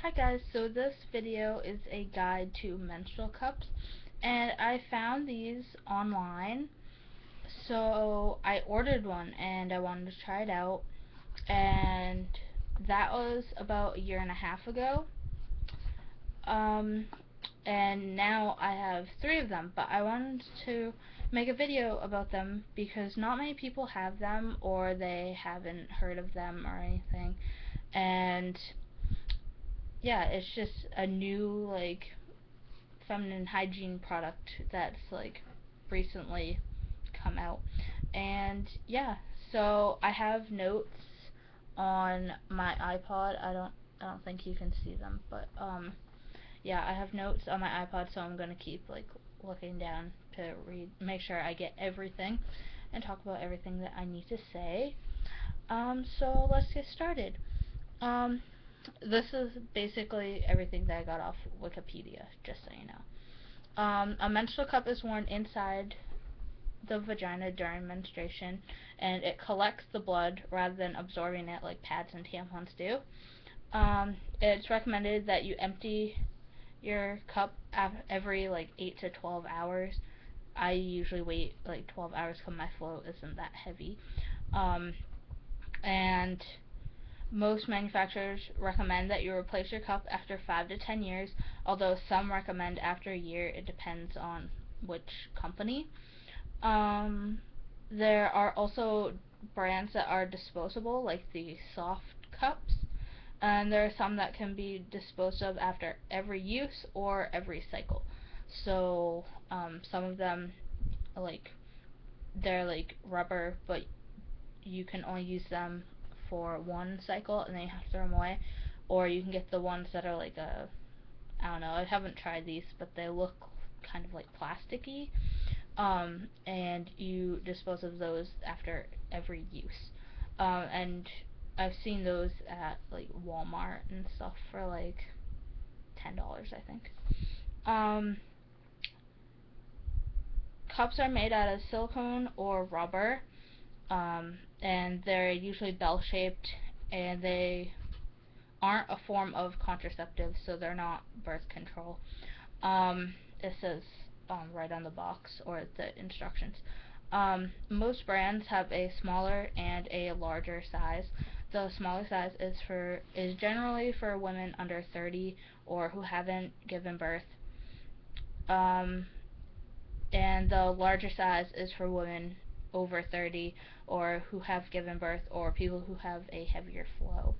Hi guys, so this video is a guide to menstrual cups, and I found these online, so I ordered one and I wanted to try it out, and that was about a year and a half ago. Um, and now I have three of them, but I wanted to make a video about them because not many people have them or they haven't heard of them or anything, and yeah, it's just a new feminine hygiene product that's recently come out. And yeah, so I have notes on my iPod. I don't think you can see them, but yeah, I have notes on my iPod, so I'm going to keep looking down to read, make sure I get everything and talk about everything that I need to say. So let's get started. Um this is basically everything that I got off Wikipedia, just so you know. A menstrual cup is worn inside the vagina during menstruation, and it collects the blood rather than absorbing it like pads and tampons do. It's recommended that you empty your cup every 8 to 12 hours. I usually wait 12 hours because my flow isn't that heavy. Um, and Most manufacturers recommend that you replace your cup after 5 to 10 years, although some recommend after a year. It depends on which company. Um, there are also brands that are disposable, like the soft cups, and there are some that can be disposed of after every use or every cycle. So some of them, like they're like rubber, but you can only use them for one cycle and then you have to throw them away. Or you can get the ones that are I don't know, I haven't tried these, but they look kind of like plasticky. And you dispose of those after every use. And I've seen those at Walmart and stuff for $10, I think. Um, Cups are made out of silicone or rubber, and they're usually bell-shaped, and they aren't a form of contraceptive, so they're not birth control. It says right on the box or the instructions. Most brands have a smaller and a larger size. The smaller size is generally for women under 30 or who haven't given birth. Um, and the larger size is for women over 30 or who have given birth or people who have a heavier flow.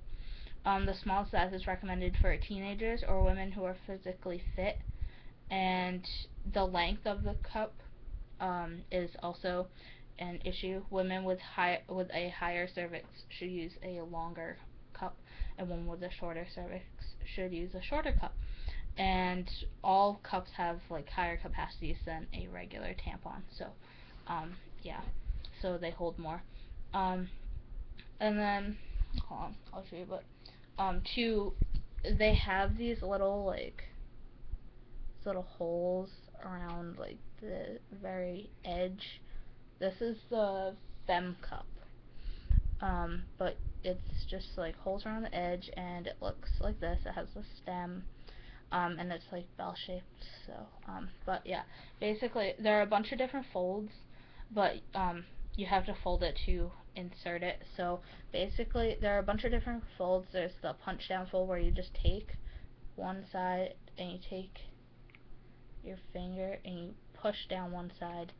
The small size is recommended for teenagers or women who are physically fit, and the length of the cup is also an issue. Women with a higher cervix should use a longer cup, and women with a shorter cervix should use a shorter cup. And all cups have higher capacities than a regular tampon, so yeah, so they hold more. Um, and then hold on, I'll show you. But two, they have these little holes around the very edge. This is the Fem cup. But it's just holes around the edge, and it looks like this. It has a stem, and it's bell shaped. So, but yeah, basically there are a bunch of different folds, but you have to fold it to insert it. So basically, there are a bunch of different folds. There's the punch down fold where you just take one side and you take your finger and you push down one side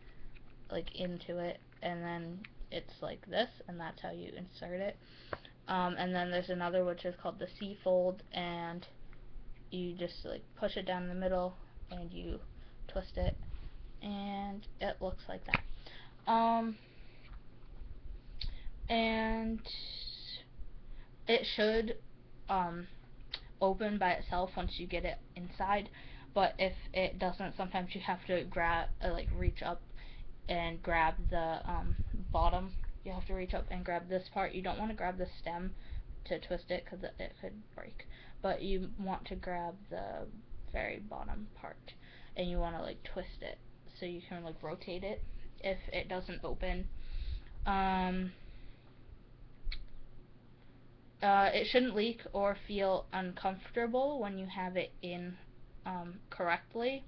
into it, and then it's like this, and that's how you insert it. And then there's another which is called the C fold, and you just push it down in the middle and you twist it, and it looks like that. And it should open by itself once you get it inside, but if it doesn't, sometimes you have to reach up and grab the bottom. You have to reach up and grab this part. You don't want to grab the stem to twist it because it could break, but you want to grab the very bottom part, and you want to twist it so you can rotate it if it doesn't open. um It shouldn't leak or feel uncomfortable when you have it in correctly.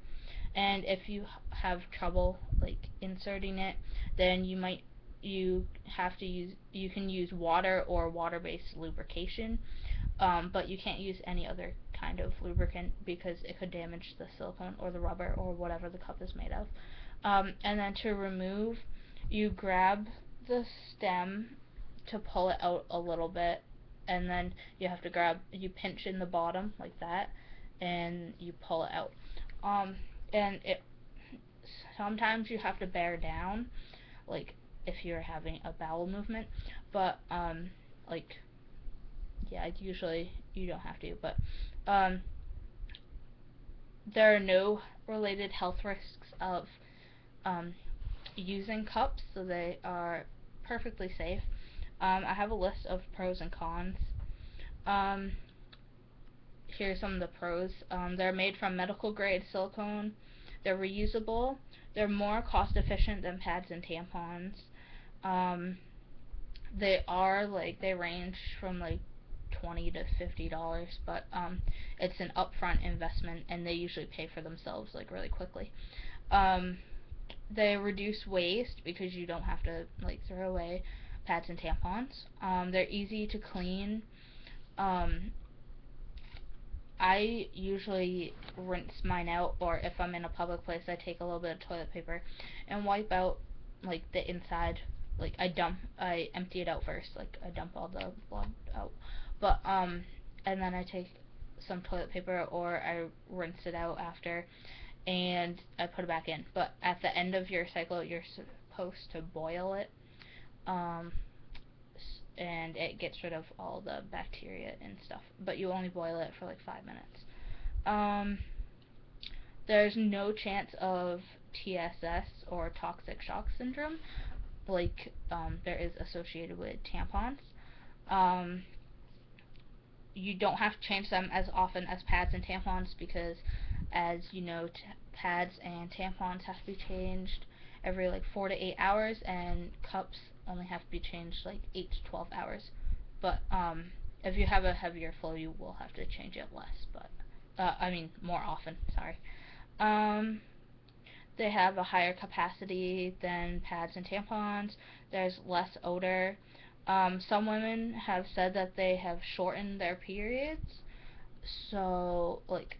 And if you have trouble like inserting it, then you have to use you can use water or water-based lubrication, but you can't use any other kind of lubricant because it could damage the silicone or the rubber or whatever the cup is made of. And then to remove, you grab the stem to pull it out a little bit, and then you pinch in the bottom like that, and you pull it out. Um, and it sometimes you have to bear down, like if you're having a bowel movement, but like yeah, usually you don't have to, but um, there are no related health risks of um, using cups, so they are perfectly safe. I have a list of pros and cons. Um, Here's some of the pros. They're made from medical grade silicone. They're reusable. They're more cost efficient than pads and tampons. Um, they range from like $20 to $50, but it's an upfront investment, and they usually pay for themselves like really quickly. Um, they reduce waste because you don't have to like throw away pads and tampons. They're easy to clean. Um, I usually rinse mine out, or if I'm in a public place, I take a little bit of toilet paper and wipe out like the inside. Like I empty it out first. Like I dump all the blood out, but and then I take some toilet paper or I rinse it out after, and I put it back in. But at the end of your cycle, you're supposed to boil it, um, and it gets rid of all the bacteria and stuff. But you only boil it for like 5 minutes. Um, there's no chance of TSS or toxic shock syndrome, like there is associated with tampons. Um, you don't have to change them as often as pads and tampons because, as you know, pads and tampons have to be changed every like 4 to 8 hours, and cups only have to be changed like 8 to 12 hours. But if you have a heavier flow, you will have to change it less. But I mean more often. Sorry. Um, they have a higher capacity than pads and tampons. There's less odor. Some women have said that they have shortened their periods. So, like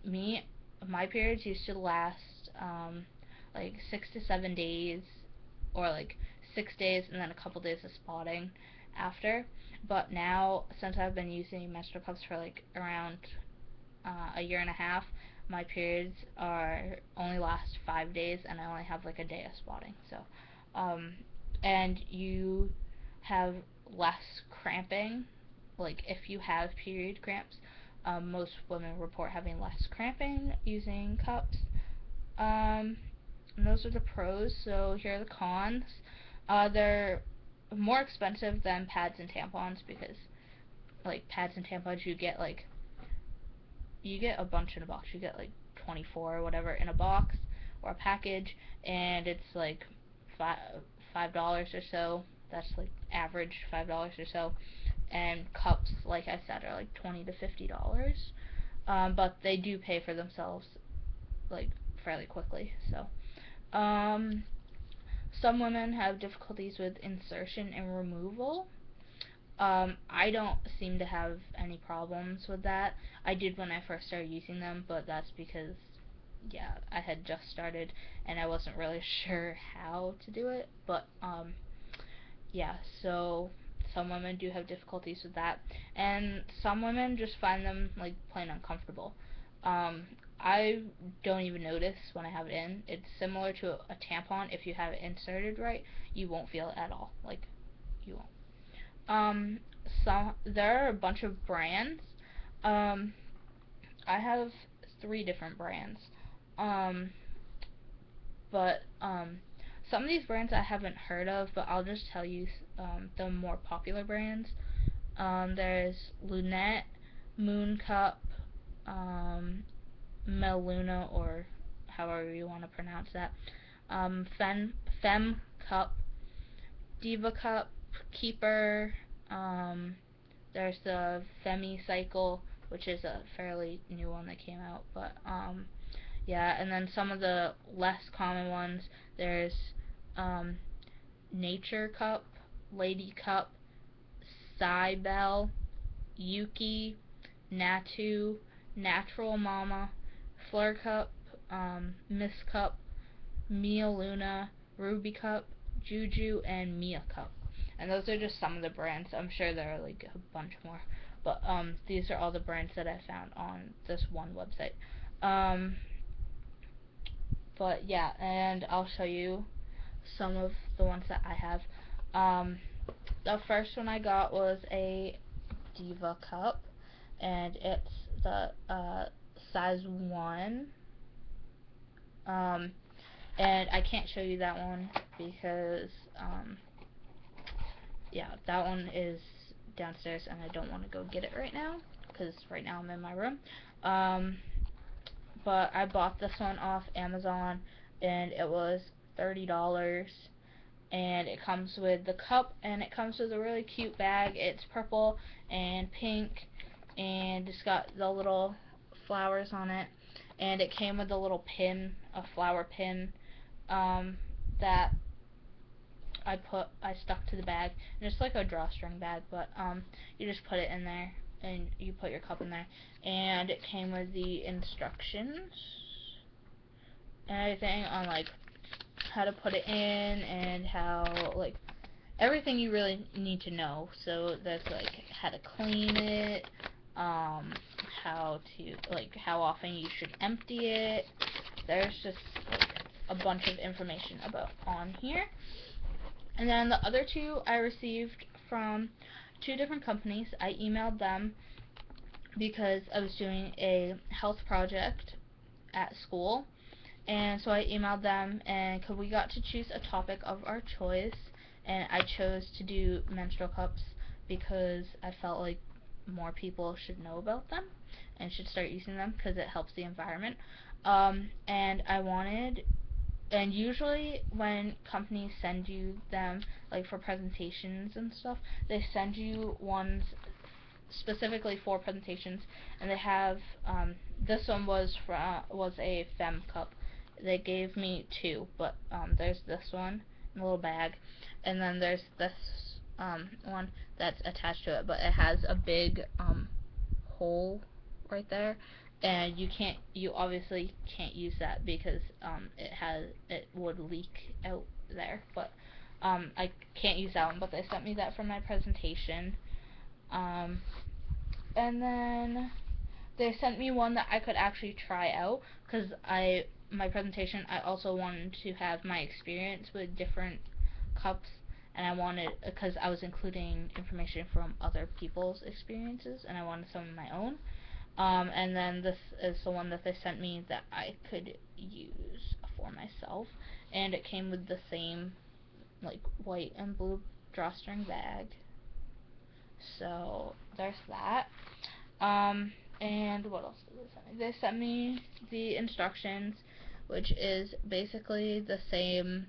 me, my periods used to last like 6 to 7 days, or like 6 days and then a couple days of spotting after. But now, since I've been using menstrual cups for like around a year and a half, my periods are only last 5 days, and I only have like a day of spotting. So, um, and you have less cramping. Like if you have period cramps, most women report having less cramping using cups. Um, and those are the pros. So here are the cons. They're more expensive than pads and tampons because like pads and tampons you get a bunch in a box. You get like 24 or whatever in a box or a package, and it's like $5 or so. That's like average $5 or so. And cups, like I said, are like $20 to $50. But they do pay for themselves like fairly quickly. So, um, some women have difficulties with insertion and removal. I don't seem to have any problems with that. I did when I first started using them, but that's because, yeah, I had just started and I wasn't really sure how to do it. But, yeah, so some women do have difficulties with that, and some women just find them, like, plain uncomfortable. Um, I don't even notice when I have it in. It's similar to a tampon. If you have it inserted right, you won't feel it at all. Like, you won't. Um, there are a bunch of brands. Um, I have 3 different brands. Um, but some of these brands I haven't heard of, but I'll just tell you the more popular brands. There's Lunette, Moon Cup, um, Meluna, or however you want to pronounce that. Fem Cup, Diva Cup, Keeper, um, There's the Femi-Cycle, which is a fairly new one that came out, but yeah, and then some of the less common ones, there's um, Nature Cup, Lady Cup, Cybele, Yuki, Natu, Natural Mama, Fleur Cup, Miss Cup, Mia Luna, Ruby Cup, Juju, and Mia Cup. And those are just some of the brands. I'm sure there are like a bunch more. But these are all the brands that I found on this one website. Um, but yeah, and I'll show you some of the ones that I have. Um, the first one I got was a Diva Cup, and it's the size 1. Um, and I can't show you that one because yeah, that one is downstairs and I don't want to go get it right now because right now I'm in my room. Um, but I bought this one off Amazon and it was $30, and it comes with the cup and it comes with a really cute bag. It's purple and pink and it's got the little flowers on it, and it came with a little pin, a flower pin, that I stuck to the bag, and it's like a drawstring bag, but you just put it in there and you put your cup in there, and it came with the instructions and everything on like how to put it in and how like everything you really need to know. So there's like how to clean it, how to like how often you should empty it. There's just like a bunch of information about on here. And then the other two I received from two different companies. I emailed them because I was doing a health project at school, and so I emailed them and we got to choose a topic of our choice, and I chose to do menstrual cups because I felt like more people should know about them and should start using them because it helps the environment. And I wanted, and usually when companies send you them like for presentations and stuff, they send you ones specifically for presentations, and they have this one was a fem cup. They gave me two, but there's this one in a little bag, and then there's this one that's attached to it, but it has a big hole right there, and you obviously can't use that because it would leak out there, but I can't use that one, but they sent me that for my presentation. um and then they sent me one that I could actually try out because my presentation, I also wanted to have my experience with different cups, and I wanted, because I was including information from other people's experiences and I wanted some of my own. And then this is the one that they sent me that I could use for myself, and it came with the same like white and blue drawstring bag. So there's that. And what else did they send me? They sent me the instructions, which is basically the same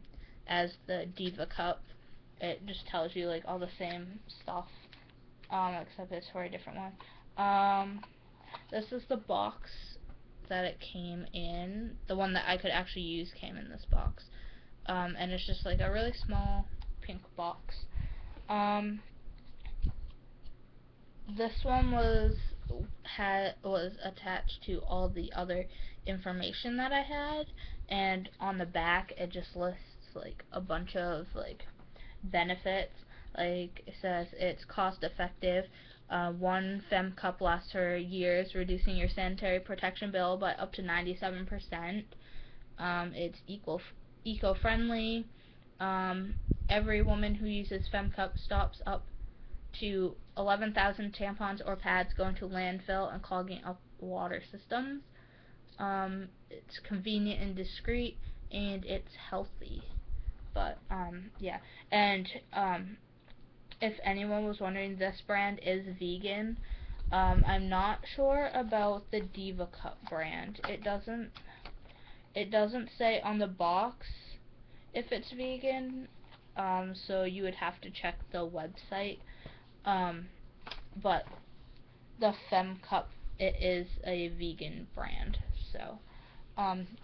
as the Diva Cup. It just tells you like all the same stuff, except it's for a different one. This is the box that it came in. The one that I could actually use came in this box. And it's just like a really small pink box. This one was attached to all the other information that I had, and on the back it just lists like a bunch of like benefits. Like it says it's cost effective. One Fem cup lasts for years, reducing your sanitary protection bill by up to 97%. It's eco-friendly. Um, every woman who uses Fem cup stops up to 11,000 tampons or pads going to landfill and clogging up water systems. It's convenient and discreet, and it's healthy. But yeah, and if anyone was wondering, this brand is vegan. I'm not sure about the Diva Cup brand. It doesn't say on the box if it's vegan. So you would have to check the website. Um, but the Fem Cup, it is a vegan brand. So,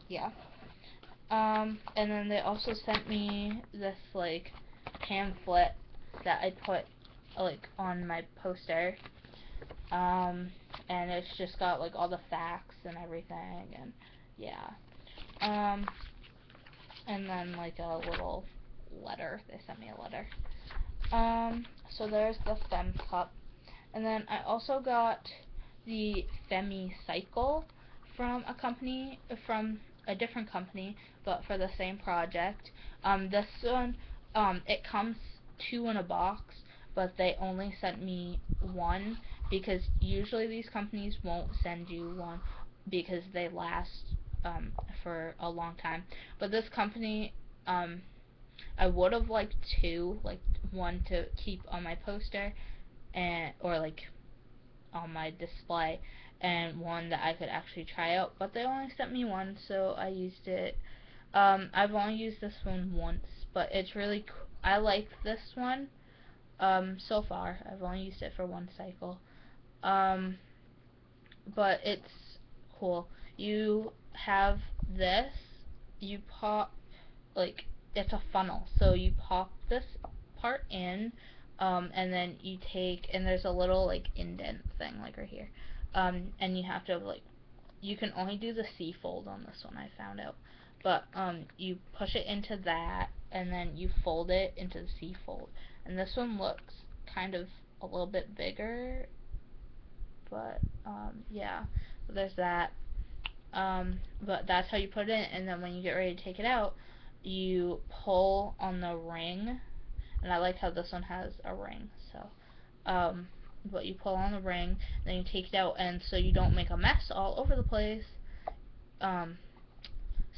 yeah. And then they also sent me this like pamphlet that I put like on my poster. Um, and it's just got like all the facts and everything, and yeah. Um, and then like a little letter. They sent me a letter. So there's the Fem Cup. And then I also got the Femi Cycle from a different company, but for the same project. This one, it comes two in a box, but they only sent me one because usually these companies won't send you one because they last for a long time. But this company, I would have liked two, like one to keep on my poster and or like on my display, and one that I could actually try out, but they only sent me one, so I used it. I've only used this one once, but it's really I like this one. So far I've only used it for one cycle. Um, but it's cool. You have this, you pop like it's a funnel. So you pop this part in, and then you take and there's a little like indent thing like right here, and you have to like you can only do the C fold on this one I found out, but you push it into that and then you fold it into the C fold, and this one looks kind of a little bit bigger, but yeah, so there's that. But that's how you put it in, and then when you get ready to take it out, you pull on the ring, and I like how this one has a ring, so, but you pull on the ring, then you take it out, and so you don't make a mess all over the place. um,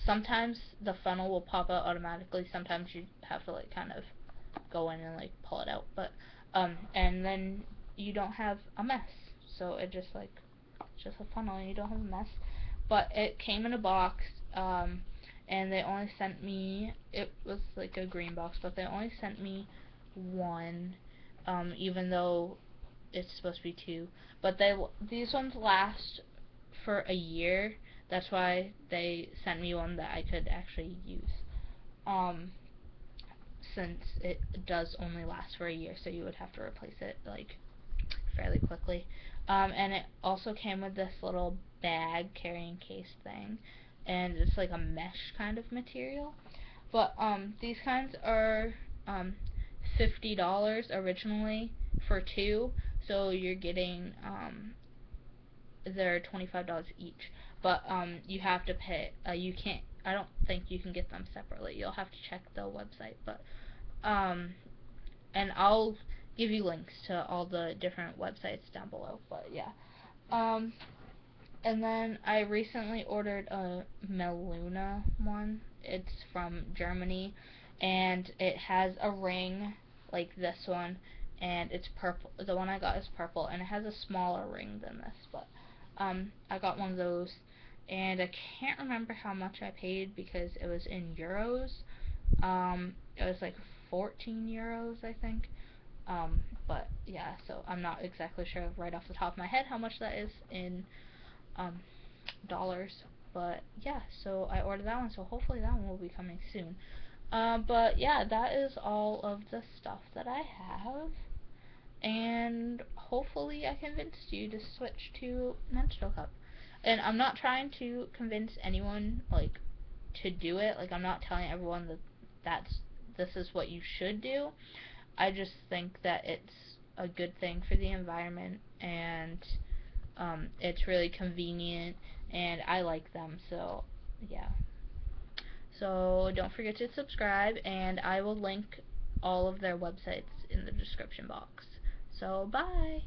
Sometimes the funnel will pop out automatically, sometimes you have to like kind of go in and like pull it out, but, and then you don't have a mess, so it just like, it's just a funnel and you don't have a mess. But it came in a box, and they only sent me, it was like a green box, but they only sent me one, even though it's supposed to be two. But these ones last for a year, that's why they sent me one that I could actually use. Um, since it does only last for a year, so you would have to replace it like fairly quickly. And it also came with this little bag carrying case thing, and it's like a mesh kind of material. But these kinds are $50 originally for two, so you're getting they're $25 each. But you have to pay. You can't. I don't think you can get them separately. You'll have to check the website, but um, and I'll give you links to all the different websites down below. But yeah, um, and then I recently ordered a Meluna one. It's from Germany, and it has a ring like this one, and it's purple. The one I got is purple, and it has a smaller ring than this. But I got one of those, and I can't remember how much I paid because it was in euros. It was like 14 euros, I think. But yeah, so I'm not exactly sure right off the top of my head how much that is in um, dollars. But yeah, so I ordered that one, so hopefully that one will be coming soon. But yeah, that is all of the stuff that I have. And hopefully I convinced you to switch to Menstrual Cup. And I'm not trying to convince anyone, like, to do it. Like, I'm not telling everyone that this is what you should do. I just think that it's a good thing for the environment, and it's really convenient, and I like them, so yeah. So don't forget to subscribe, and I will link all of their websites in the description box. So bye!